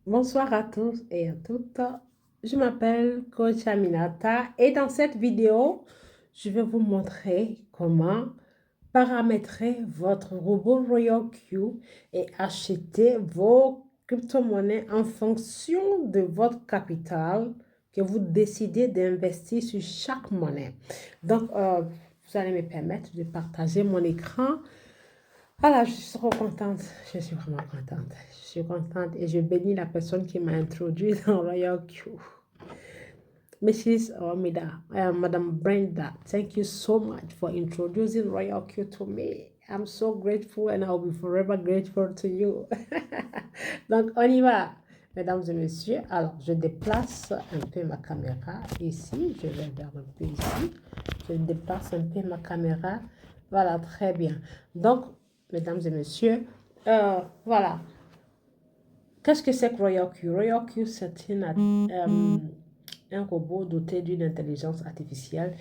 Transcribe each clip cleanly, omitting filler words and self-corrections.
Bonsoir à tous et à toutes. Je m'appelle Coach Aminata et dans cette vidéo, je vais vous montrer comment paramétrer votre robot Royal Q et acheter vos crypto-monnaies en fonction de votre capital que vous décidez d'investir sur chaque monnaie. Donc, vous allez me permettre de partager mon écran. Voilà, je suis trop contente. Je suis vraiment contente. Je suis contente et je bénis la personne qui m'a introduit dans Royal Q. Mrs. Omida, Madam Brenda, thank you so much for introducing Royal Q to me. I'm so grateful and I'll be forever grateful to you. Donc, on y va, mesdames et messieurs. Alors, je déplace un peu ma caméra ici. Je vais vers un peu ici. Je déplace un peu ma caméra. Voilà, très bien. Donc, mesdames et messieurs, voilà. Qu'est-ce que c'est que Royal Q? Royal Q, c'est un robot doté d'une intelligence artificielle,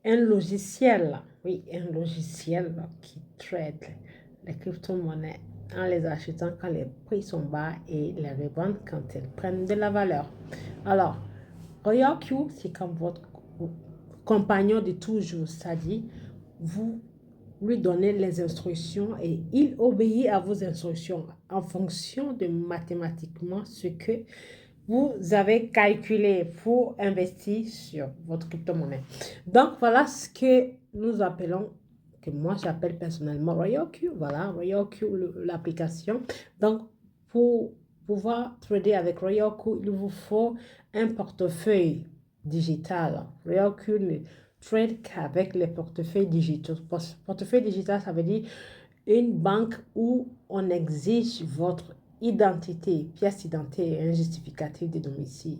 un logiciel, oui, un logiciel qui traite les crypto-monnaies en les achetant quand les prix sont bas et les revendre quand elles prennent de la valeur. Alors, Royal Q, c'est comme votre compagnon de toujours, c'est-à-dire vous lui donnez les instructions et il obéit à vos instructions en fonction de mathématiquement ce que vous avez calculé pour investir sur votre crypto-monnaie. Donc, voilà ce que nous appelons, que moi j'appelle personnellement Royal Q. Voilà, Royal Q, l'application. Donc, pour pouvoir trader avec Royal Q, il vous faut un portefeuille digital. Royal Q ne trade qu'avec les portefeuilles digitaux. Portefeuille digital, ça veut dire une banque où on exige votre identité, pièce d'identité et un justificatif de domicile.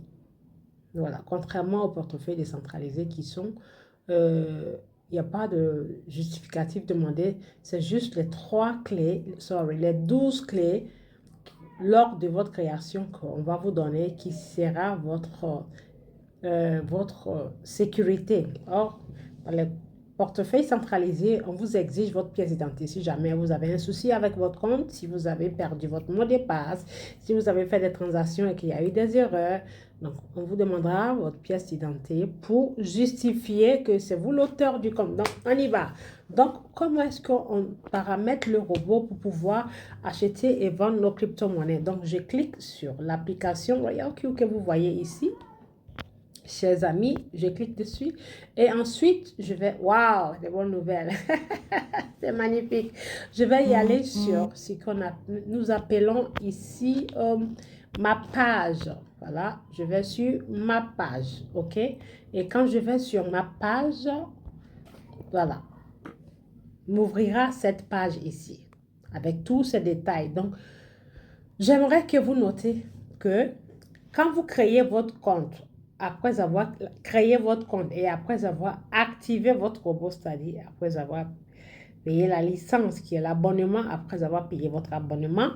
Voilà, contrairement au portefeuille décentralisé qui sont, il n'y a pas de justificatif demandé, c'est juste les 3 clés, les 12 clés lors de votre création qu'on va vous donner qui sera votre sécurité. Or, dans les portefeuilles centralisés, on vous exige votre pièce d'identité. Si jamais vous avez un souci avec votre compte, si vous avez perdu votre mot de passe, si vous avez fait des transactions et qu'il y a eu des erreurs, donc on vous demandera votre pièce d'identité pour justifier que c'est vous l'auteur du compte. Donc, on y va. Donc, comment est-ce qu'on paramètre le robot pour pouvoir acheter et vendre nos crypto-monnaies? Donc, je clique sur l'application Royal Q que vous voyez ici. Chers amis, je clique dessus et ensuite je vais, waouh, des bonnes nouvelles, c'est magnifique. Je vais y aller sur ce nous appelons ici ma page. Voilà, je vais sur ma page, ok? Et quand je vais sur ma page, voilà, m'ouvrira cette page ici avec tous ces détails. Donc, j'aimerais que vous notez que quand vous créez votre compte, après avoir créé votre compte et après avoir activé votre robot, c'est-à-dire après avoir payé la licence qui est l'abonnement, après avoir payé votre abonnement,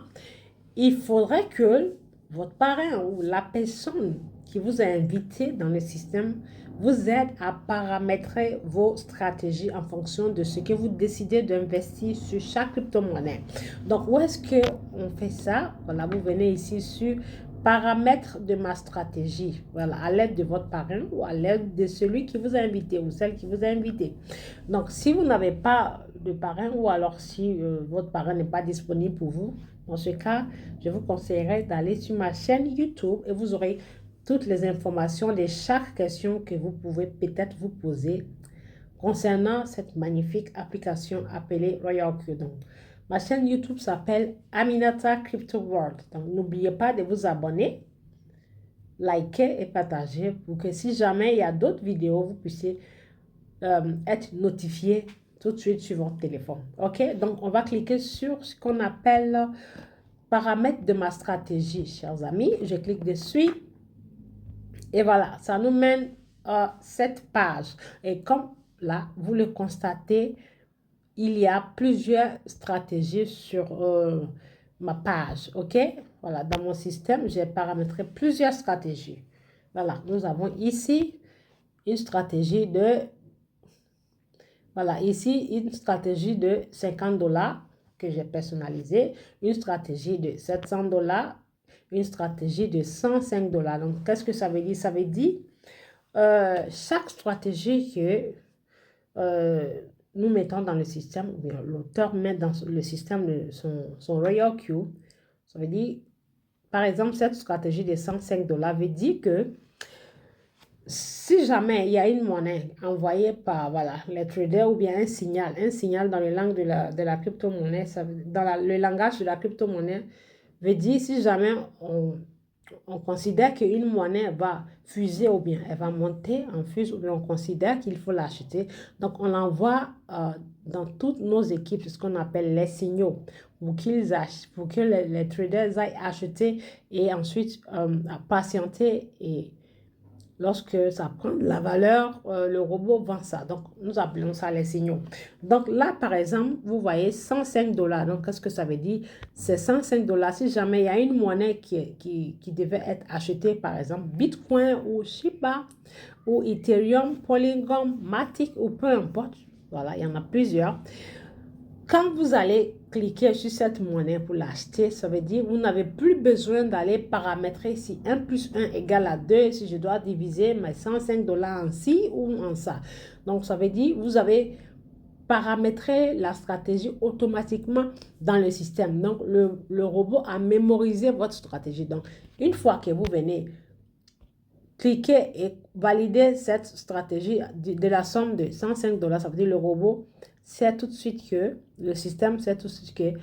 il faudrait que votre parrain ou la personne qui vous a invité dans le système vous aide à paramétrer vos stratégies en fonction de ce que vous décidez d'investir sur chaque crypto-monnaie. Donc, où est-ce qu'on fait ça? Voilà, vous venez ici sur paramètres de ma stratégie. Voilà, à l'aide de votre parrain ou à l'aide de celui qui vous a invité ou celle qui vous a invité. Donc, si vous n'avez pas de parrain ou alors si votre parrain n'est pas disponible pour vous, dans ce cas, je vous conseillerais d'aller sur ma chaîne YouTube et vous aurez toutes les informations de chaque question que vous pouvez peut-être vous poser concernant cette magnifique application appelée Royal Q. Donc, ma chaîne YouTube s'appelle Aminata Crypto World. Donc, n'oubliez pas de vous abonner, liker et partager pour que si jamais il y a d'autres vidéos, vous puissiez être notifié tout de suite sur votre téléphone. OK? Donc, on va cliquer sur ce qu'on appelle paramètres de ma stratégie, chers amis. Je clique dessus et voilà, ça nous mène à cette page. Et comme là, vous le constatez, il y a plusieurs stratégies sur ma page. OK? Voilà, dans mon système, j'ai paramétré plusieurs stratégies. Voilà, nous avons ici une stratégie de, voilà, ici une stratégie de 50 $ que j'ai personnalisée, une stratégie de 700 $, une stratégie de 105 dollars. Donc, qu'est-ce que ça veut dire? Ça veut dire chaque stratégie que nous mettons dans le système, ou bien l'auteur met dans le système de son Royal Queue, ça veut dire, par exemple, cette stratégie de 105 dollars veut dire que si jamais il y a une monnaie envoyée par voilà, les traders ou bien un signal dans le langue de la crypto-monnaie, le langage de la crypto-monnaie veut dire si jamais on considère qu'une monnaie va fuser ou bien elle va monter en fuse ou bien on considère qu'il faut l'acheter. Donc, on l'envoie dans toutes nos équipes, ce qu'on appelle les signaux, pour que les traders aillent acheter et ensuite patienter et lorsque ça prend de la valeur, le robot vend ça. Donc, nous appelons ça les signaux. Donc, là, par exemple, vous voyez 105 dollars. Donc, qu'est-ce que ça veut dire? C'est 105 dollars. Si jamais il y a une monnaie qui devait être achetée, par exemple, Bitcoin ou Shiba ou Ethereum, Polygon, Matic ou peu importe. Voilà, il y en a plusieurs. Quand vous allez cliquer sur cette monnaie pour l'acheter, ça veut dire que vous n'avez plus besoin d'aller paramétrer si 1 plus 1 égale à 2, si je dois diviser mes 105 dollars en ci ou en ça. Donc, ça veut dire que vous avez paramétré la stratégie automatiquement dans le système. Donc, le robot a mémorisé votre stratégie. Donc, une fois que vous venez cliquer et valider cette stratégie de la somme de 105 dollars, ça veut dire le robot sait tout de suite que, le système sait tout de suite que,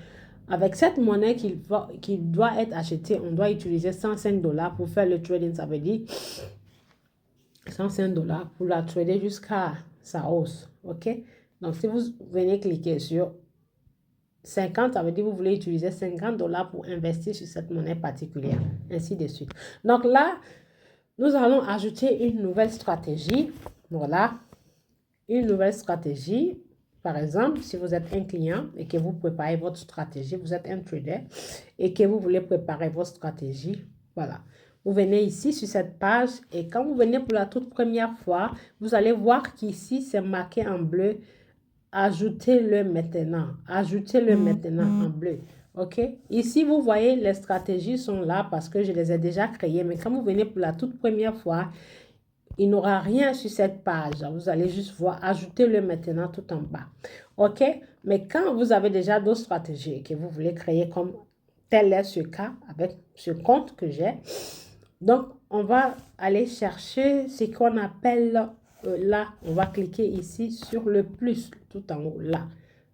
avec cette monnaie qui doit être achetée, on doit utiliser 105 dollars pour faire le trading. Ça veut dire 105 dollars pour la trader jusqu'à sa hausse. OK? Donc, si vous venez cliquer sur 50, ça veut dire que vous voulez utiliser 50 dollars pour investir sur cette monnaie particulière, ainsi de suite. Donc là, nous allons ajouter une nouvelle stratégie. Voilà, une nouvelle stratégie. Par exemple, si vous êtes un client et que vous préparez votre stratégie, vous êtes un trader et que vous voulez préparer votre stratégie, voilà. Vous venez ici sur cette page et quand vous venez pour la toute première fois, vous allez voir qu'ici, c'est marqué en bleu. Ajoutez-le maintenant. Ajoutez-le maintenant en bleu. OK? Ici, vous voyez, les stratégies sont là parce que je les ai déjà créées. Mais quand vous venez pour la toute première fois, il n'y aura rien sur cette page. Vous allez juste voir, ajoutez-le maintenant tout en bas. OK? Mais quand vous avez déjà d'autres stratégies que vous voulez créer comme tel est ce cas avec ce compte que j'ai, donc, on va aller chercher ce qu'on appelle là, on va cliquer ici sur le plus, tout en haut, là,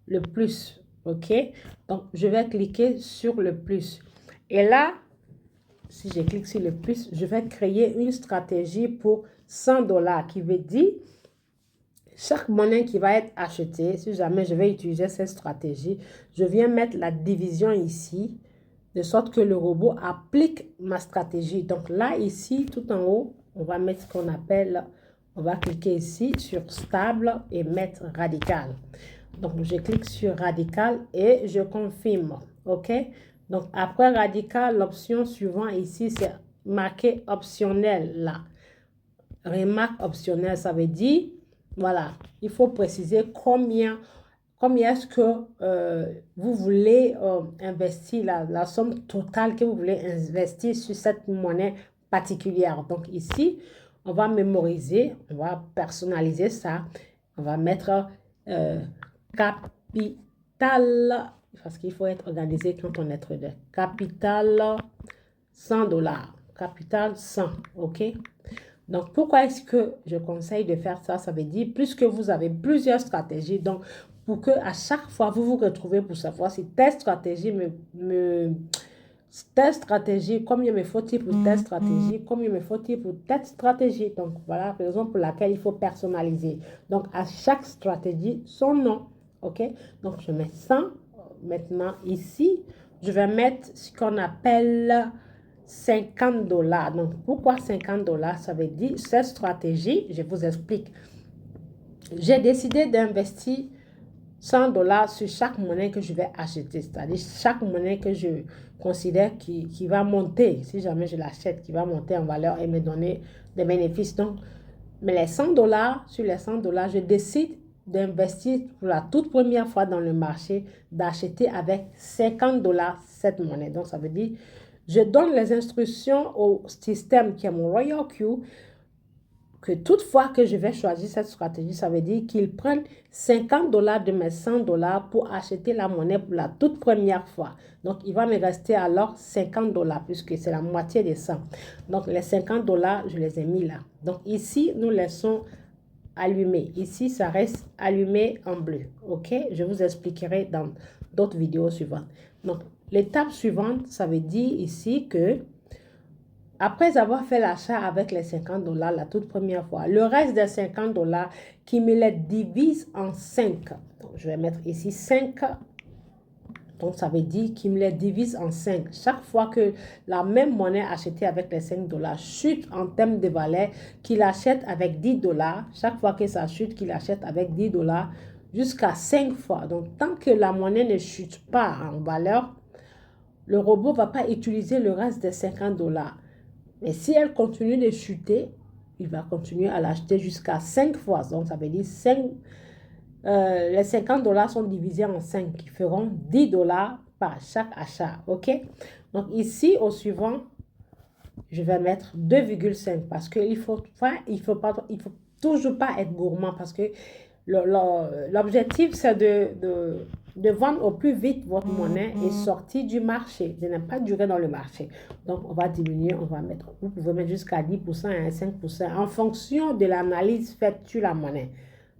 le plus, OK? Donc, je vais cliquer sur le plus. Et là, si je clique sur le plus, je vais créer une stratégie pour 100 dollars qui veut dire chaque monnaie qui va être achetée, si jamais je vais utiliser cette stratégie, je viens mettre la division ici, de sorte que le robot applique ma stratégie. Donc là, ici, tout en haut, on va mettre ce qu'on appelle, on va cliquer ici sur stable et mettre radical. Donc, je clique sur radical et je confirme. OK? Donc, après radical, l'option suivante ici, c'est marqué optionnel là. Remarque optionnelle, ça veut dire, voilà, il faut préciser combien est-ce que vous voulez investir, la somme totale que vous voulez investir sur cette monnaie particulière. Donc ici, on va mémoriser, on va personnaliser ça. On va mettre capital, parce qu'il faut être organisé quand on est trader. Capital 100 dollars. Capital 100, OK? Donc, pourquoi est-ce que je conseille de faire ça? Ça veut dire, plus que vous avez plusieurs stratégies, donc pour que à chaque fois, vous vous retrouvez pour savoir si telle stratégie telle stratégie, combien me faut-il pour telle stratégie, combien me faut-il pour telle stratégie. Donc, voilà, par exemple, pour laquelle il faut personnaliser. Donc, à chaque stratégie, son nom, OK? Donc, je mets 100. Maintenant, ici, je vais mettre ce qu'on appelle 50 dollars. Donc, pourquoi 50 dollars? Ça veut dire, cette stratégie, je vous explique. J'ai décidé d'investir 100 dollars sur chaque monnaie que je vais acheter. C'est-à-dire, chaque monnaie que je considère qui va monter, si jamais je l'achète, qui va monter en valeur et me donner des bénéfices. Donc, mais les 100 dollars, sur les 100 dollars, je décide d'investir pour la toute première fois dans le marché, d'acheter avec 50 dollars cette monnaie. Donc, ça veut dire Je donne les instructions au système qui est mon Royal Queue que toutefois que je vais choisir cette stratégie, ça veut dire qu'ils prennent 50 $ de mes 100 $ pour acheter la monnaie pour la toute première fois. Donc, il va me rester alors 50 $ puisque c'est la moitié des 100. Donc, les 50 $, je les ai mis là. Donc, ici, nous laissons allumé. Ici, ça reste allumé en bleu. OK? Je vous expliquerai dans d'autres vidéos suivantes. Donc, l'étape suivante, ça veut dire ici que après avoir fait l'achat avec les 50 $ la toute première fois, le reste des 50 $ qui me les divise en 5. Donc, je vais mettre ici 5. Donc, ça veut dire qu'il me les divise en 5. Chaque fois que la même monnaie achetée avec les 5 $ chute en termes de valeur, qu'il achète avec 10 $, chaque fois que ça chute, qu'il achète avec 10 $ jusqu'à 5 fois. Donc, tant que la monnaie ne chute pas en valeur, le robot ne va pas utiliser le reste des 50 $. Mais si elle continue de chuter, il va continuer à l'acheter jusqu'à 5 fois. Donc, ça veut dire les 50 $ sont divisés en 5, qui feront 10 $ par chaque achat. OK? Donc, ici, au suivant, je vais mettre 2,5 parce qu'il faut toujours pas être gourmand parce que l'objectif, c'est de vendre au plus vite votre monnaie et sortir du marché, de ne pas durer dans le marché. Donc, on va diminuer, vous pouvez mettre jusqu'à 10% et 5% en fonction de l'analyse faite sur la monnaie.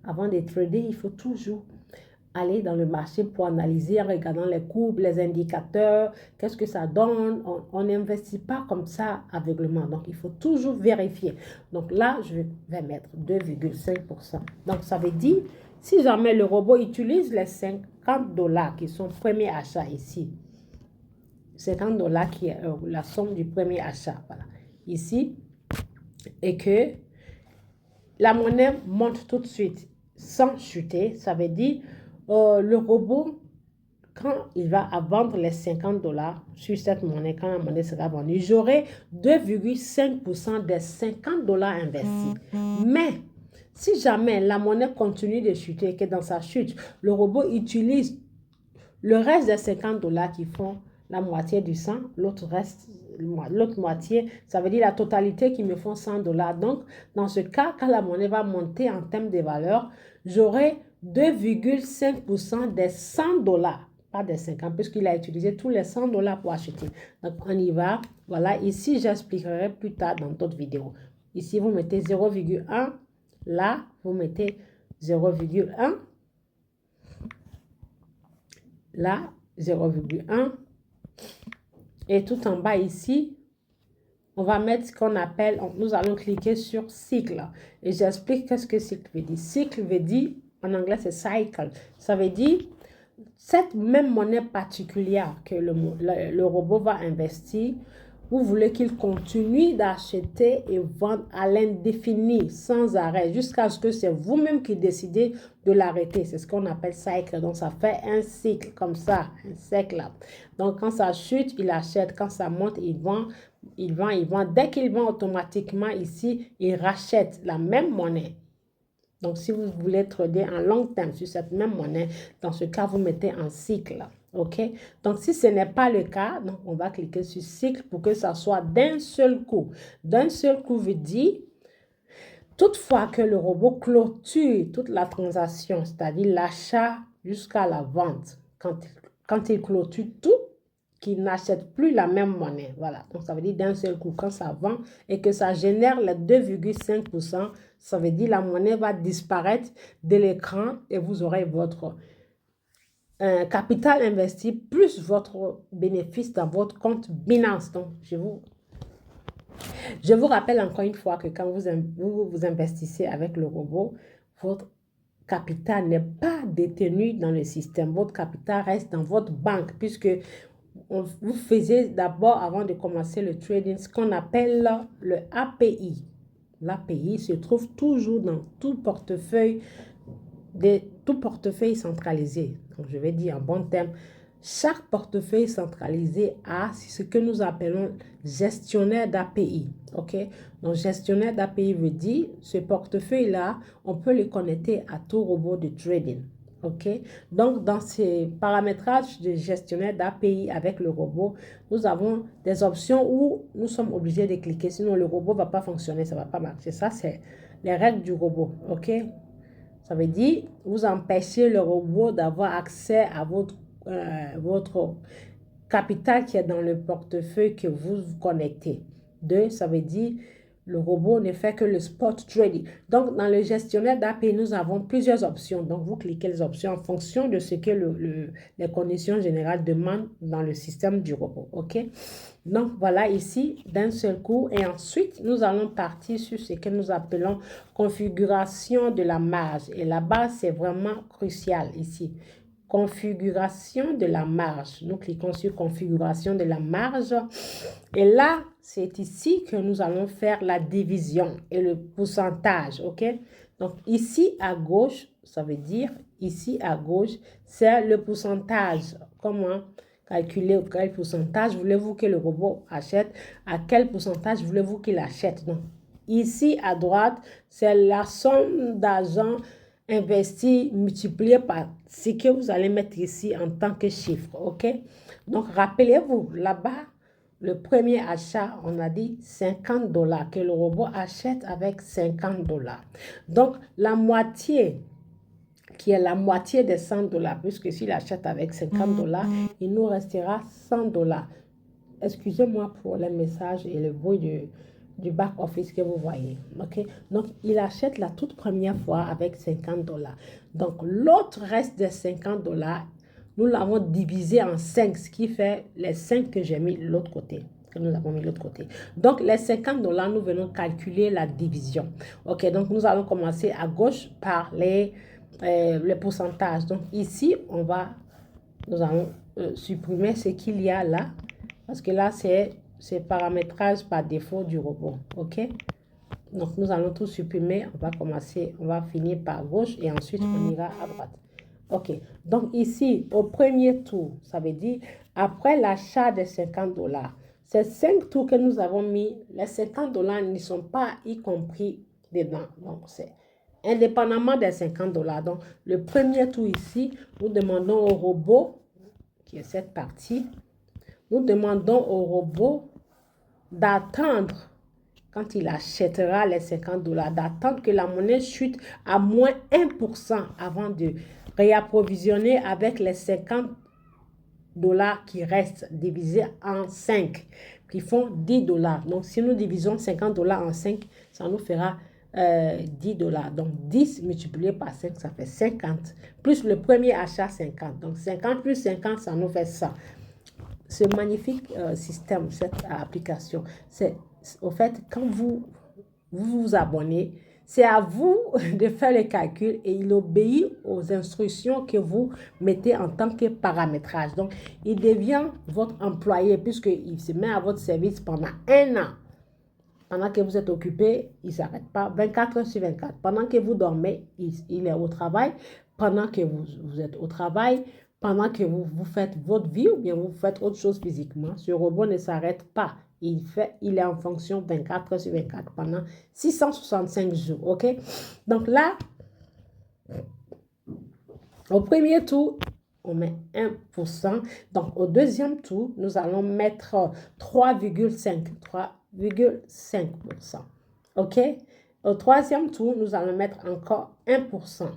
Avant de trader, il faut toujours aller dans le marché pour analyser en regardant les courbes, les indicateurs, qu'est-ce que ça donne. On n'investit pas comme ça aveuglement. Donc, il faut toujours vérifier. Donc là, je vais mettre 2,5%. Donc, ça veut dire, si jamais le robot utilise les 50 $ qui sont premier achat ici, 50 $ qui est la somme du premier achat, voilà, ici, et que la monnaie monte tout de suite sans chuter, ça veut dire le robot, quand il va vendre les 50 $ sur cette monnaie, quand la monnaie sera vendue, j'aurai 2,5% des 50 $ investis. Mais si jamais la monnaie continue de chuter et que dans sa chute, le robot utilise le reste des 50 $ qui font la moitié du 100, l'autre moitié, ça veut dire la totalité qui me font 100 $. Donc, dans ce cas, quand la monnaie va monter en termes de valeur, j'aurai 2,5% des 100 $, pas des 50, puisqu'il a utilisé tous les 100 $ pour acheter. Donc, on y va. Voilà, ici, j'expliquerai plus tard dans d'autres vidéos. Ici, vous mettez 0,1. Là, vous mettez 0,1. Là, 0,1. Et tout en bas ici, on va mettre ce qu'on appelle, nous allons cliquer sur cycle. Et j'explique qu'est-ce que cycle veut dire. Cycle veut dire, en anglais c'est cycle. Ça veut dire, cette même monnaie particulière que le robot va investir, vous voulez qu'il continue d'acheter et vendre à l'indéfini, sans arrêt, jusqu'à ce que c'est vous-même qui décidez de l'arrêter. C'est ce qu'on appelle cycle. Donc, ça fait un cycle comme ça, un cycle. Donc, quand ça chute, il achète. Quand ça monte, il vend. Il vend. Dès qu'il vend automatiquement ici, il rachète la même monnaie. Donc, si vous voulez trader en long terme sur cette même monnaie, dans ce cas, vous mettez en cycle. OK? Donc, si ce n'est pas le cas, donc on va cliquer sur cycle pour que ça soit d'un seul coup. D'un seul coup veut dire, toutefois que le robot clôture toute la transaction, c'est-à-dire l'achat jusqu'à la vente, quand il clôture tout, qu'il n'achète plus la même monnaie. Voilà. Donc, ça veut dire d'un seul coup, quand ça vend et que ça génère les 2,5%, ça veut dire la monnaie va disparaître de l'écran et vous aurez votre capital investi plus votre bénéfice dans votre compte Binance. Donc, je vous rappelle encore une fois que quand vous investissez avec le robot, votre capital n'est pas détenu dans le système. Votre capital reste dans votre banque puisque vous faisiez d'abord, avant de commencer le trading, ce qu'on appelle le API. L'API se trouve toujours dans tout portefeuille centralisé. Donc, je vais dire en bon terme, chaque portefeuille centralisé a ce que nous appelons gestionnaire d'API. OK? Donc, gestionnaire d'API veut dire, ce portefeuille-là, on peut le connecter à tout robot de trading. OK? Donc, dans ces paramétrages de gestionnaire d'API avec le robot, nous avons des options où nous sommes obligés de cliquer, sinon le robot ne va pas fonctionner, ça ne va pas marcher. Ça, c'est les règles du robot. OK? Ça veut dire, vous empêchez le robot d'avoir accès à votre capital qui est dans le portefeuille que vous connectez. Deux, ça veut dire, le robot ne fait que le spot trading. Donc, dans le gestionnaire d'API, nous avons plusieurs options. Donc, vous cliquez les options en fonction de ce que les conditions générales demandent dans le système du robot. OK? Donc, voilà ici d'un seul coup. Et ensuite, nous allons partir sur ce que nous appelons configuration de la marge. Et là-bas, c'est vraiment crucial ici. Configuration de la marge. Nous cliquons sur configuration de la marge. Et là, c'est ici que nous allons faire la division et le pourcentage. OK? Donc, ici à gauche, ça veut dire, ici à gauche, c'est le pourcentage. Comment calculer quel pourcentage voulez-vous que le robot achète, à quel pourcentage voulez-vous qu'il achète. Donc, ici à droite, c'est la somme d'argent investi multiplié par ce que vous allez mettre ici en tant que chiffre. OK? Donc, rappelez-vous, là-bas, le premier achat, on a dit 50 $, que le robot achète avec 50 $. Donc, la moitié, qui est la moitié des 100 $, puisque s'il achète avec 50 $, il nous restera 100 $. Excusez-moi pour les messages et le bruit du back-office que vous voyez. OK? Donc, il achète la toute première fois avec 50 $. Donc, l'autre reste des 50 $, nous l'avons divisé en 5, ce qui fait les 5 que j'ai mis de l'autre côté, que nous avons mis de l'autre côté. Donc, les 50 $, nous venons calculer la division. OK? Donc, nous allons commencer à gauche par les pourcentages. Donc, ici, nous allons supprimer ce qu'il y a là, parce que là, c'est paramétrage par défaut du robot. OK? Donc, nous allons tout supprimer. On va finir par gauche et ensuite, on ira à droite. OK. Donc, ici, au premier tour, ça veut dire, après l'achat des 50 $, ces 5 tours que nous avons mis, les 50 $ ne sont pas y compris dedans. Donc, c'est indépendamment des 50 $. Donc, le premier tour ici, nous demandons au robot, qui est cette partie, nous demandons au robot d'attendre, quand il achètera les 50 $, d'attendre que la monnaie chute à moins 1% avant de réapprovisionner avec les 50 $ qui restent divisés en 5, qui font 10 $. Donc, si nous divisons 50 $ en 5, ça nous fera 10 $. Donc, 10 multiplié par 5, ça fait 50. Plus le premier achat, 50. Donc, 50 plus 50, ça nous fait 100. Ce magnifique système, cette application, c'est au fait, quand vous abonnez, c'est à vous de faire le calcul et il obéit aux instructions que vous mettez en tant que paramétrage. Donc, il devient votre employé puisqu'il se met à votre service pendant 1 an. Pendant que vous êtes occupé, il ne s'arrête pas 24 heures sur 24. Pendant que vous dormez, il est au travail. Pendant que vous êtes au travail, pendant que vous faites votre vie ou bien vous faites autre chose physiquement, ce robot ne s'arrête pas. Il est en fonction 24 heures sur 24 pendant 665 jours. OK? Donc là, au premier tour, on met 1%. Donc au deuxième tour, nous allons mettre 3,5%. OK? Au troisième tour, nous allons mettre encore 1%.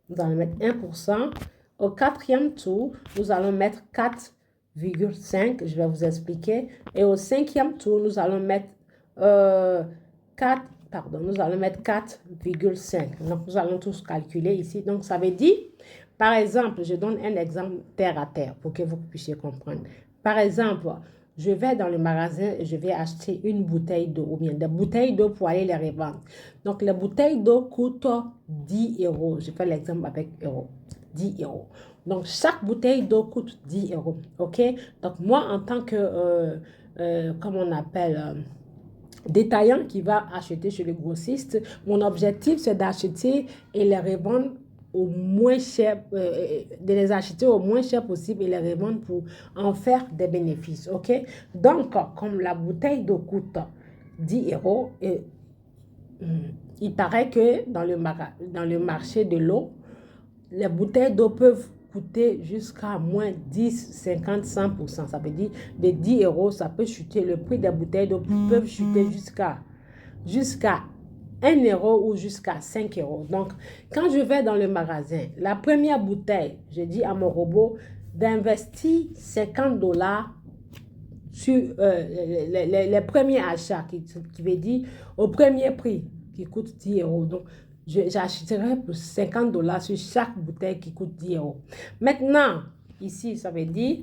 Nous allons mettre 1%. Au quatrième tour, nous allons mettre 4,5. Je vais vous expliquer. Et au cinquième tour, nous allons mettre 4,5. Donc, nous allons tous calculer ici. Donc, ça veut dire, par exemple, je donne un exemple terre à terre pour que vous puissiez comprendre. Par exemple, je vais dans le magasin et je vais acheter une bouteille d'eau ou bien des bouteilles d'eau pour aller les revendre. Donc, les bouteilles d'eau coûtent 10 €. Je fais l'exemple avec euros. 10 €. Donc, chaque bouteille d'eau coûte 10 €. OK? Donc, moi, en tant que, comment on appelle, détaillant qui va acheter chez le grossiste, mon objectif, c'est d'acheter et les revendre au moins cher, de les acheter au moins cher possible et les revendre pour en faire des bénéfices. OK? Donc, comme la bouteille d'eau coûte 10 €, et, il paraît que dans le marché de l'eau, les bouteilles d'eau peuvent coûter jusqu'à moins 10, 50, 100%. Ça veut dire de 10 euros, ça peut chuter. Le prix des bouteilles d'eau peut chuter jusqu'à 1 euro ou jusqu'à 5 euros. Donc, quand je vais dans le magasin, la première bouteille, je dis à mon robot d'investir 50 dollars sur les premiers achats, qui veut dire au premier prix, qui coûte 10 euros. Donc, j'achèterai pour 50 dollars sur chaque bouteille qui coûte 10 euros. Maintenant, ici, ça veut dire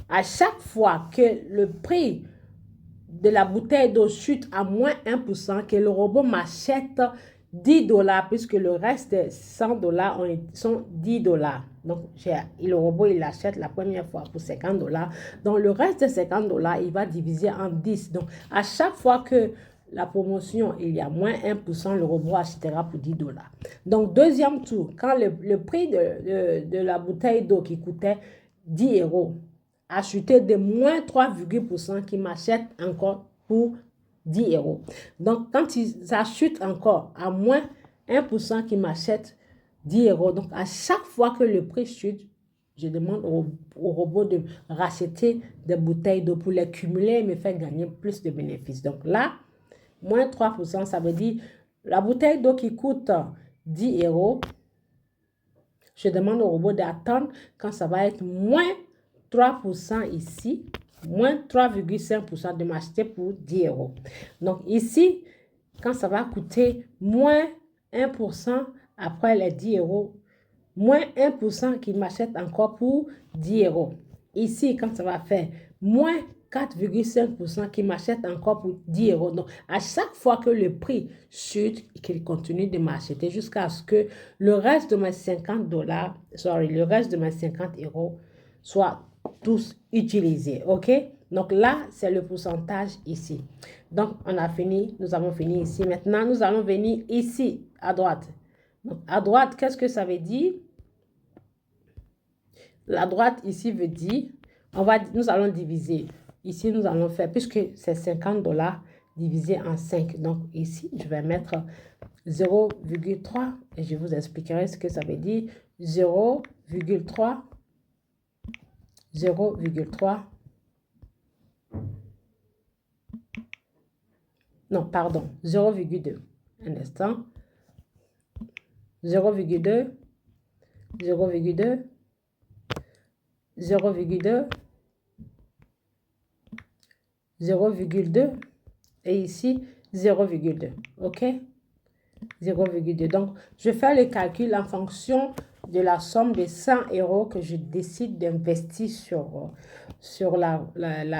à chaque fois que le prix de la bouteille d'eau chute à moins 1%, que le robot m'achète 10 dollars, puisque le reste des 100 dollars sont 10 dollars. Donc, le robot, il achète la première fois pour 50 dollars. Donc, le reste de 50 dollars, il va diviser en 10. Donc, à chaque fois que la promotion, il y a moins 1%, le robot achètera pour 10 dollars. Donc, deuxième tour, quand le prix de la bouteille d'eau qui coûtait 10 euros a chuté de moins 3,%, qui m'achète encore pour 10 euros. Donc, quand ça chute encore à moins 1%, qui m'achète 10 euros. Donc, à chaque fois que le prix chute, je demande au robot de racheter des bouteilles d'eau pour les cumuler et me faire gagner plus de bénéfices. Donc là, moins 3%, ça veut dire la bouteille d'eau qui coûte 10 euros, je demande au robot d'attendre quand ça va être moins 3% ici, moins 3,5% de m'acheter pour 10 euros. Donc ici, quand ça va coûter moins 1% après les 10 euros, moins 1% qui m'achète encore pour 10 euros. Ici, quand ça va faire moins 4,5% qui m'achète encore pour 10 euros. Donc, à chaque fois que le prix chute, qu'il continue de m'acheter jusqu'à ce que le reste de mes 50 dollars, le reste de mes 50 euros soit tous utilisés. OK? Donc là, c'est le pourcentage ici. Donc, on a fini, nous avons fini ici. Maintenant, nous allons venir ici, à droite. Donc, à droite, qu'est-ce que ça veut dire? La droite ici veut dire, nous allons diviser. Ici, nous allons faire, puisque c'est 50 dollars divisé en 5. Donc ici, je vais mettre 0,3 et je vous expliquerai ce que ça veut dire. 0,3, 0,3. Non, pardon, 0,2. Un instant. 0,2, 0,2, 0,2, 0,2 et ici 0,2. OK? 0,2. Donc, je fais le calcul en fonction de la somme de 100 euros que je décide d'investir sur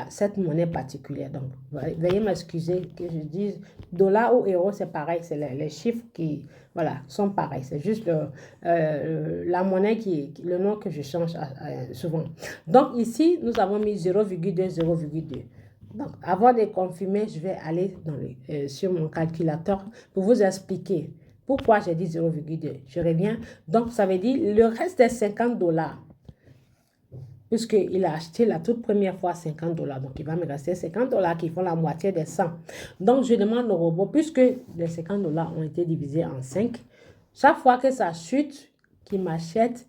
cette monnaie particulière. Donc, veuillez m'excuser que je dise dollar ou euro, c'est pareil. C'est les chiffres qui, voilà, sont pareils. C'est juste la monnaie le nom que je change souvent. Donc, ici, nous avons mis 0,2, 0,2. Donc, avant de confirmer, je vais aller sur mon calculateur pour vous expliquer pourquoi j'ai dit 0,2. Je reviens. Donc, ça veut dire le reste des 50 dollars, puisqu'il a acheté la toute première fois 50 dollars. Donc, il va me rester 50 dollars qui font la moitié des 100. Donc, je demande au robot, puisque les 50 dollars ont été divisés en 5, chaque fois que ça chute, qu'il m'achète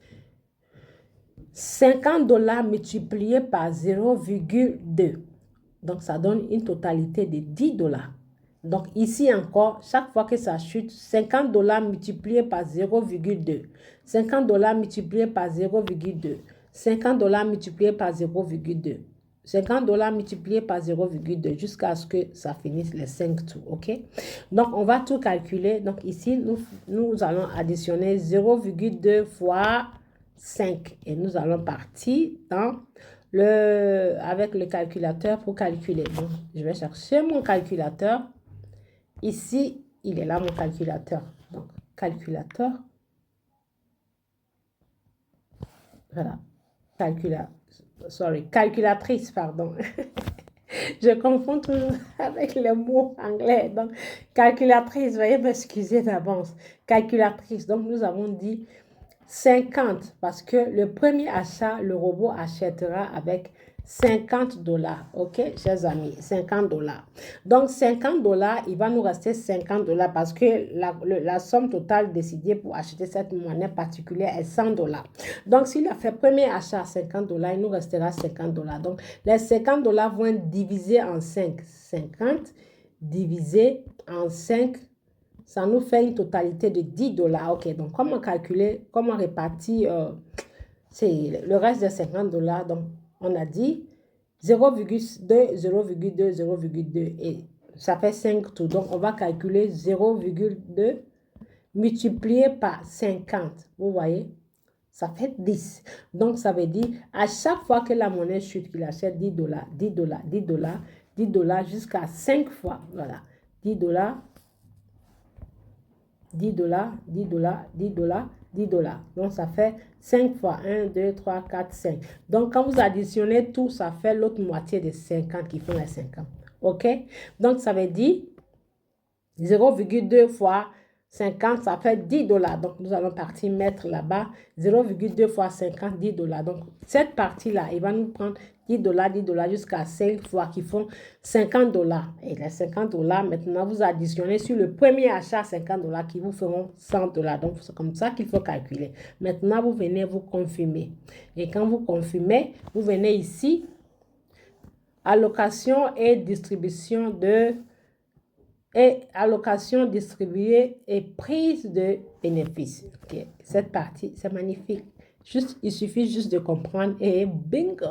50 dollars multiplié par 0,2. Donc, ça donne une totalité de 10 dollars. Donc, ici encore, chaque fois que ça chute, 50 dollars multiplié par 0,2. 50 dollars multiplié par 0,2. 50 dollars multiplié par 0,2. 50 dollars multiplié par 0,2 jusqu'à ce que ça finisse les 5 tours. OK? Donc, on va tout calculer. Donc, ici, nous allons additionner 0,2 fois 5. Et nous allons partir avec le calculateur pour calculer. Donc, je vais chercher mon calculateur. Ici, il est là, mon calculateur. Donc, voilà. Calculatrice, pardon. Je confonds toujours avec les mots anglais. Donc, calculatrice, veuillez m'excuser d'avance. Calculatrice. Donc, nous avons dit 50 parce que le premier achat, le robot achètera avec $50. OK, chers amis, $50. Donc, $50, il va nous rester $50 parce que la somme totale décidée pour acheter cette monnaie particulière est $100. Donc, s'il a fait premier achat à $50, il nous restera $50. Donc, les $50 vont être divisés en 5. 50 divisé en 5, ça nous fait une totalité de $10. OK, donc comment calculer, comment répartir c'est le reste des $50. Donc, on a dit 0,2, 0,2, 0,2 et ça fait 5 tout. Donc, on va calculer 0,2 multiplié par 50. Vous voyez? Ça fait 10. Donc, ça veut dire à chaque fois que la monnaie chute, qu'il achète $10, $10, $10, $10 jusqu'à 5 fois. Voilà. $10, $10, $10, $10, $10. Donc, ça fait 5 fois 1, 2, 3, 4, 5. Donc, quand vous additionnez tout, ça fait l'autre moitié de 50 qui font les 50. OK? Donc, ça veut dire 0,2 fois 50, ça fait $10. Donc, nous allons partir mettre là-bas 0,2 fois 50, $10. Donc, cette partie-là, il va nous prendre $10, $10 jusqu'à 5 fois qui font $50. Et les $50, maintenant, vous additionnez sur le premier achat $50 qui vous feront $100. Donc, c'est comme ça qu'il faut calculer. Maintenant, vous venez vous confirmer. Et quand vous confirmez, vous venez ici, allocation et distribution de... et allocation distribuée et prise de bénéfices. Okay. Cette partie, c'est magnifique. Juste, il suffit juste de comprendre et bingo!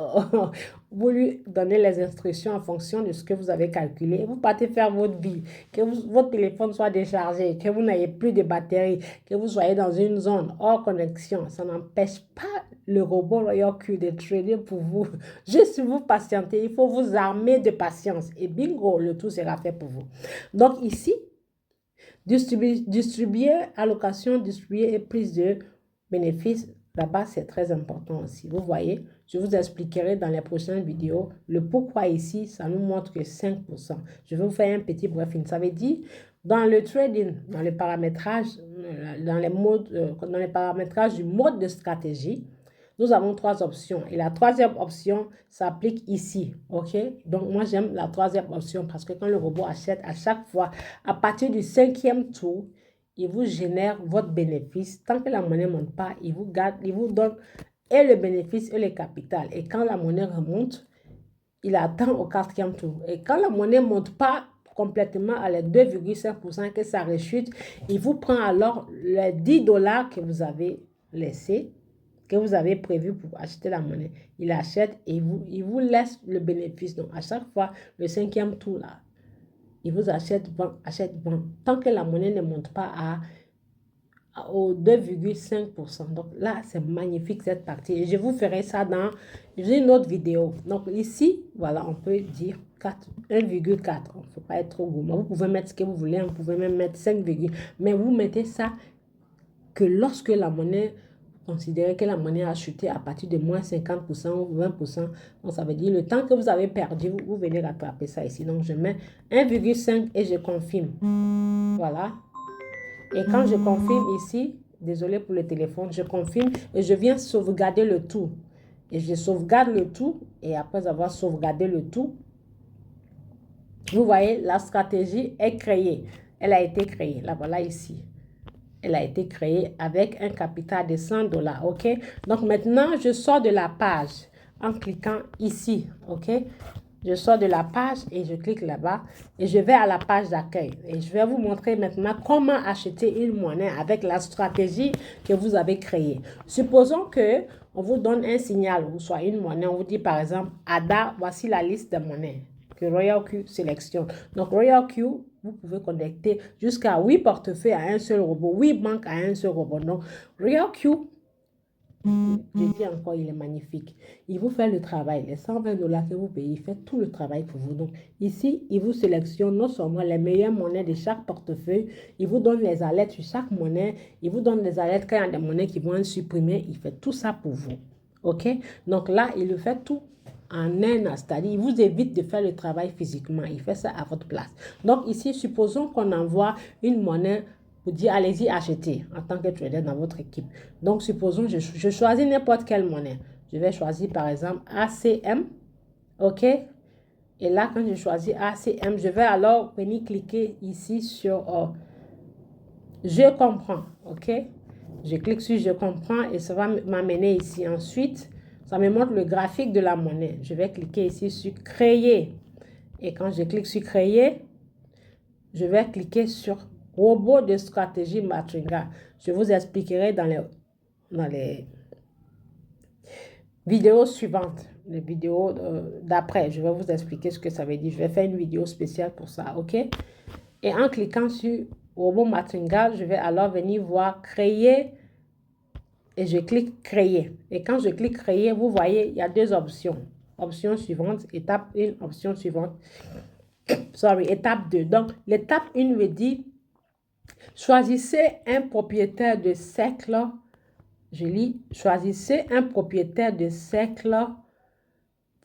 Vous lui donnez les instructions en fonction de ce que vous avez calculé. Vous partez faire votre vie, que votre téléphone soit déchargé, que vous n'ayez plus de batterie, que vous soyez dans une zone hors connexion. Ça n'empêche pas le robot Royal Q de trader pour vous. Juste vous patienter, il faut vous armer de patience. Et bingo, le tout sera fait pour vous. Donc ici, distribuer, allocation, distribuer et prise de bénéfices. Là-bas, c'est très important aussi. Vous voyez, je vous expliquerai dans les prochaines vidéos le pourquoi ici, ça nous montre que 5%. Je vais vous faire un petit briefing. Ça veut dire, dans le trading, dans le paramétrage, dans les paramétrages du mode de stratégie, nous avons 3 options. Et la troisième option s'applique ici. OK? Donc, moi, j'aime la troisième option parce que quand le robot achète à chaque fois, à partir du 5e tour, il vous génère votre bénéfice. Tant que la monnaie ne monte pas, il vous garde, il vous donne et le bénéfice et le capital. Et quand la monnaie remonte, il attend au 4e tour. Et quand la monnaie ne monte pas complètement à les 2,5% que ça rechute, il vous prend alors les $10 que vous avez laissés, que vous avez prévu pour acheter la monnaie. Il achète et il vous laisse le bénéfice. Donc, à chaque fois, le 5e tour là, il vous achète, vend, achète, vend. Tant que la monnaie ne monte pas au 2,5%. Donc là, c'est magnifique cette partie. Et je vous ferai ça dans une autre vidéo. Donc ici, voilà, on peut dire 1,4. Il ne faut pas être trop gourmand. Vous pouvez mettre ce que vous voulez. Vous pouvez même mettre 5, mais vous mettez ça que lorsque la monnaie... Considérez que la monnaie a chuté à partir de moins 50% ou 20%. Donc, ça veut dire le temps que vous avez perdu, vous venez rattraper ça ici. Donc, je mets 1,5 et je confirme. Voilà. Et quand je confirme ici, désolé pour le téléphone, je confirme et je viens sauvegarder le tout. Et je sauvegarde le tout. Et après avoir sauvegardé le tout, vous voyez, la stratégie est créée. Elle a été créée. La voilà ici. Elle a été créée avec un capital de $100, OK? Donc, maintenant, je sors de la page en cliquant ici, OK? Je sors de la page et je clique là-bas et je vais à la page d'accueil. Et je vais vous montrer maintenant comment acheter une monnaie avec la stratégie que vous avez créée. Supposons que on vous donne un signal, ou soit une monnaie, on vous dit par exemple, ADA, voici la liste de monnaies que Royal Q sélectionne. Donc, Royal Q, vous pouvez connecter jusqu'à 8 portefeuilles à un seul robot, 8 banques à un seul robot. Donc, Royal Q, je dis encore, il est magnifique. Il vous fait le travail. Les $120 que vous payez, il fait tout le travail pour vous. Donc, ici, il vous sélectionne non seulement les meilleures monnaies de chaque portefeuille, il vous donne les alertes sur chaque monnaie, il vous donne les alertes quand il y a des monnaies qui vont être supprimées. Il fait tout ça pour vous. OK? Donc là, il le fait tout en un instant. C'est-à-dire, il vous évite de faire le travail physiquement. Il fait ça à votre place. Donc ici, supposons qu'on envoie une monnaie pour dire, allez-y, achetez en tant que trader dans votre équipe. Donc, supposons, je choisis n'importe quelle monnaie. Je vais choisir, par exemple, ACM. OK? Et là, quand je choisis ACM, je vais alors venir cliquer ici sur Je comprends. OK? Je clique sur Je comprends et ça va m'amener ici. Ensuite, ça me montre le graphique de la monnaie. Je vais cliquer ici sur Créer. Et quand je clique sur Créer, je vais cliquer sur Robot de stratégie Matringa. Je vous expliquerai dans les vidéos suivantes, les vidéos d'après. Je vais vous expliquer ce que ça veut dire. Je vais faire une vidéo spéciale pour ça, OK? Et en cliquant sur Robot Matringa, je vais alors venir voir Créer et je clique Créer. Et quand je clique Créer, vous voyez, il y a deux options. Option suivante, étape 1, option suivante. Étape 2. Donc, l'étape 1 me dit choisissez un propriétaire de cercle. Je lis, choisissez un propriétaire de cercle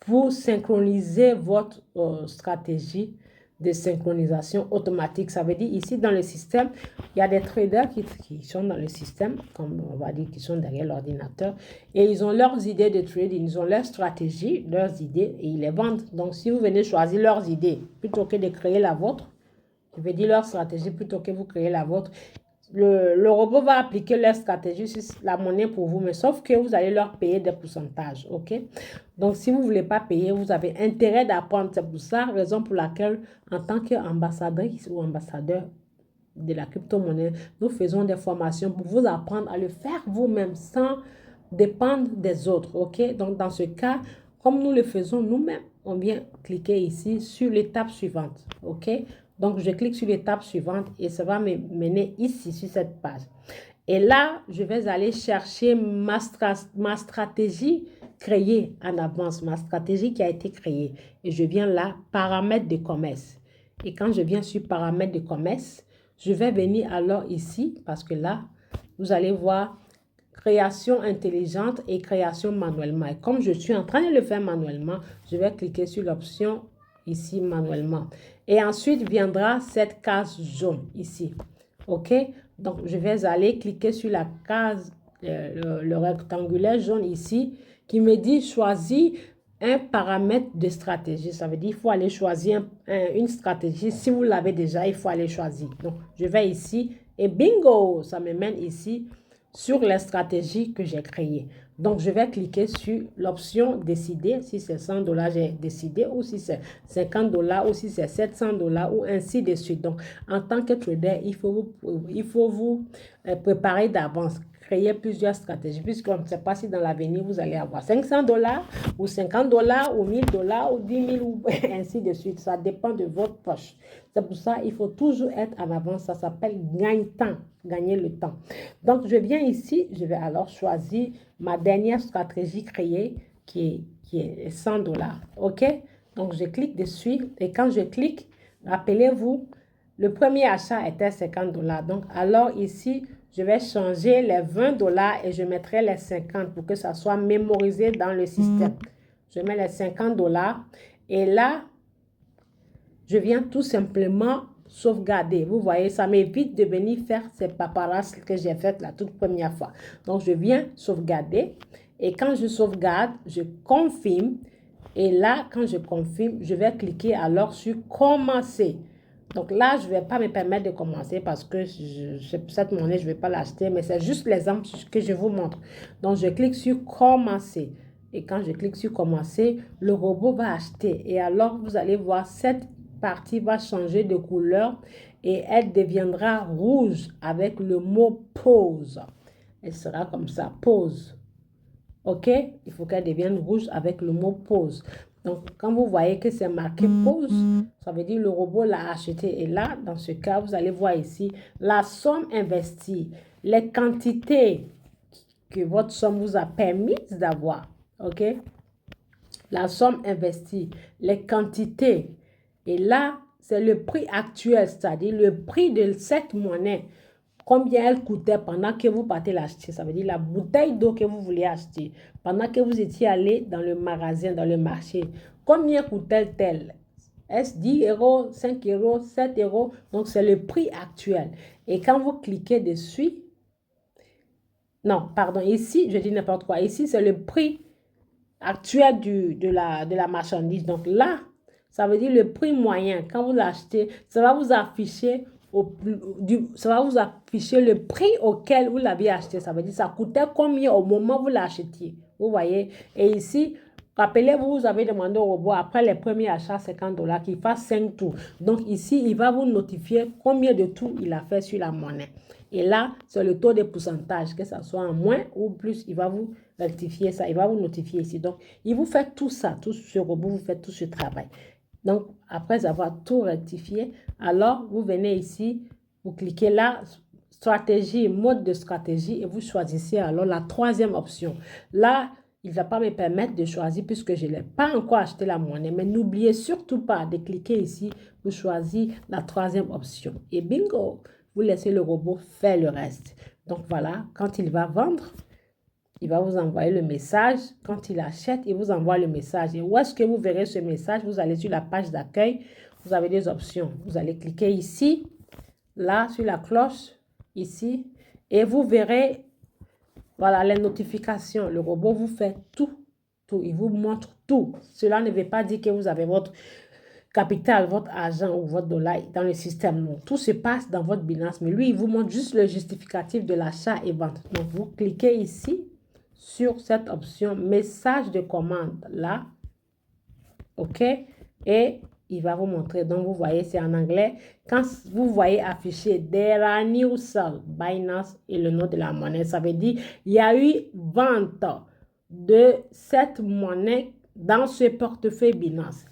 pour synchroniser votre stratégie de synchronisation automatique. Ça veut dire ici dans le système, il y a des traders qui sont dans le système, comme on va dire, qui sont derrière l'ordinateur, et ils ont leurs idées de trading, ils ont leur stratégie, leurs idées, et ils les vendent. Donc, si vous venez choisir leurs idées, plutôt que de créer la vôtre, je veux dire leur stratégie, plutôt que vous créez la vôtre, le robot va appliquer leur stratégie sur la monnaie pour vous, mais sauf que vous allez leur payer des pourcentages, ok? Donc, si vous ne voulez pas payer, vous avez intérêt d'apprendre. C'est pour ça, raison pour laquelle, en tant qu'ambassadrice ou ambassadeur de la crypto-monnaie, nous faisons des formations pour vous apprendre à le faire vous-même sans dépendre des autres, ok? Donc, dans ce cas, comme nous le faisons nous-mêmes, on vient cliquer ici sur l'étape suivante, ok? Donc, je clique sur l'étape suivante et ça va me mener ici, sur cette page. Et là, je vais aller chercher ma stratégie créée en avance, ma stratégie qui a été créée. Et je viens là, paramètres de commerce. Et quand je viens sur paramètres de commerce, je vais venir alors ici, parce que là, vous allez voir création intelligente et création manuellement. Et comme je suis en train de le faire manuellement, je vais cliquer sur l'option ici manuellement. Et ensuite viendra cette case jaune ici. OK? Donc, je vais aller cliquer sur la case, le rectangulaire jaune ici, qui me dit choisis un paramètre de stratégie. Ça veut dire qu'il faut aller choisir une stratégie. Si vous l'avez déjà, il faut aller choisir. Donc, je vais ici et bingo, ça me mène ici sur les stratégies que j'ai créées. Donc, je vais cliquer sur l'option décider. Si c'est 100 $, j'ai décidé, ou si c'est 50 $, ou si c'est 700 $, ou ainsi de suite. Donc, en tant que trader, il faut vous préparer d'avance, créer plusieurs stratégies, puisqu'on ne sait pas si dans l'avenir, vous allez avoir 500 $, ou 50 $, ou 1000 $, ou 10 000, ou ainsi de suite. Ça dépend de votre poche. C'est pour ça qu'il faut toujours être en avance. Ça s'appelle gagne-temps, gagner le temps. Donc, je viens ici, je vais alors choisir ma dernière stratégie créée qui est 100 $. OK? Donc, je clique dessus et quand je clique, rappelez-vous, le premier achat était 50 $. Donc, alors ici, je vais changer les 20 $ et je mettrai les 50 pour que ça soit mémorisé dans le système. Je mets les 50 $ et là, je viens tout simplement sauvegarder. Vous voyez, ça m'évite de venir faire ces paperasses que j'ai faites la toute première fois. Donc, je viens sauvegarder. Et quand je sauvegarde, je confirme. Et là, quand je confirme, je vais cliquer alors sur commencer. Donc là, je ne vais pas me permettre de commencer parce que cette monnaie, je ne vais pas l'acheter. Mais c'est juste l'exemple que je vous montre. Donc, je clique sur commencer. Et quand je clique sur commencer, le robot va acheter. Et alors, vous allez voir cette partie va changer de couleur et elle deviendra rouge avec le mot pause. Elle sera comme ça, pause. OK? Il faut qu'elle devienne rouge avec le mot pause. Donc, quand vous voyez que c'est marqué pause, ça veut dire le robot l'a acheté. Et là, dans ce cas, vous allez voir ici la somme investie, les quantités que votre somme vous a permis d'avoir. OK? La somme investie, les quantités. Et là, c'est le prix actuel, c'est-à-dire le prix de cette monnaie. Combien elle coûtait pendant que vous partez l'acheter. Ça veut dire la bouteille d'eau que vous voulez acheter. Pendant que vous étiez allé dans le magasin, dans le marché. Combien coûte-t-elle? Est-ce 10 €, 5 €, 7 €? Donc, c'est le prix actuel. Et quand vous cliquez dessus, non, pardon, ici, je dis n'importe quoi. Ici, c'est le prix actuel de la marchandise. Donc là, ça veut dire le prix moyen. Quand vous l'achetez, ça va vous afficher ça va vous afficher le prix auquel vous l'avez acheté. Ça veut dire ça coûtait combien au moment où vous l'achetiez. Vous voyez? Et ici, rappelez-vous, vous avez demandé au robot, après les premiers achats, $50, qu'il fasse 5 tours. Donc ici, il va vous notifier combien de tours il a fait sur la monnaie. Et là, c'est le taux de pourcentage, que ça soit en moins ou plus, il va vous rectifier ça, il va vous notifier ici. Donc, il vous fait tout ça, tout ce robot, vous faites tout ce travail. Donc, après avoir tout rectifié, alors vous venez ici, vous cliquez là, stratégie, mode de stratégie, et vous choisissez alors la troisième option. Là, il ne va pas me permettre de choisir puisque je n'ai pas encore acheté la monnaie. Mais n'oubliez surtout pas de cliquer ici pour choisir la troisième option. Et bingo, vous laissez le robot faire le reste. Donc voilà, quand il va vendre, il va vous envoyer le message. Quand il achète, il vous envoie le message. Et où est-ce que vous verrez ce message? Vous allez sur la page d'accueil. Vous avez des options. Vous allez cliquer ici, là, sur la cloche, ici. Et vous verrez, voilà, les notifications. Le robot vous fait tout. Il vous montre tout. Cela ne veut pas dire que vous avez votre capital, votre argent ou votre dollar dans le système. Non, tout se passe dans votre Binance. Mais lui, il vous montre juste le justificatif de l'achat et vente. Donc, vous cliquez ici sur cette option message de commande là. OK? Et il va vous montrer. Donc, vous voyez, c'est en anglais. Quand vous voyez affiché There are new sell, Binance et le nom de la monnaie, ça veut dire il y a eu vente de cette monnaie dans ce portefeuille Binance.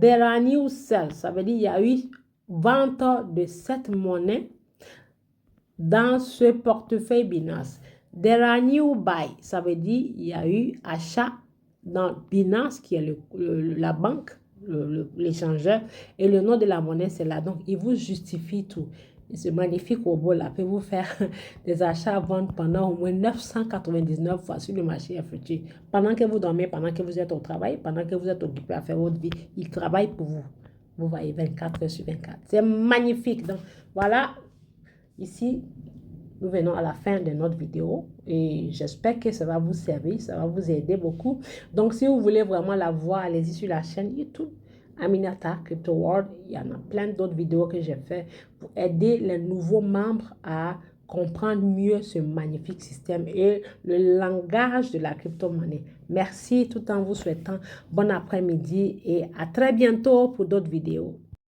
There are new sell, ça veut dire il y a eu vente de cette monnaie dans ce portefeuille Binance. There are new buy, ça veut dire il y a eu achat dans Binance qui est la banque, l'échangeur, et le nom de la monnaie c'est là. Donc il vous justifie tout. Et ce magnifique robot là peut vous faire des achats à vendre pendant au moins 999 fois sur le marché FT. Pendant que vous dormez, pendant que vous êtes au travail, pendant que vous êtes occupé à faire votre vie, il travaille pour vous. Vous voyez, 24 heures sur 24. C'est magnifique. Donc voilà, ici, nous venons à la fin de notre vidéo et j'espère que ça va vous servir, ça va vous aider beaucoup. Donc, si vous voulez vraiment la voir, allez-y sur la chaîne YouTube Aminata Crypto World. Il y en a plein d'autres vidéos que j'ai fait pour aider les nouveaux membres à comprendre mieux ce magnifique système et le langage de la crypto-monnaie. Merci tout en vous souhaitant bon après-midi et à très bientôt pour d'autres vidéos.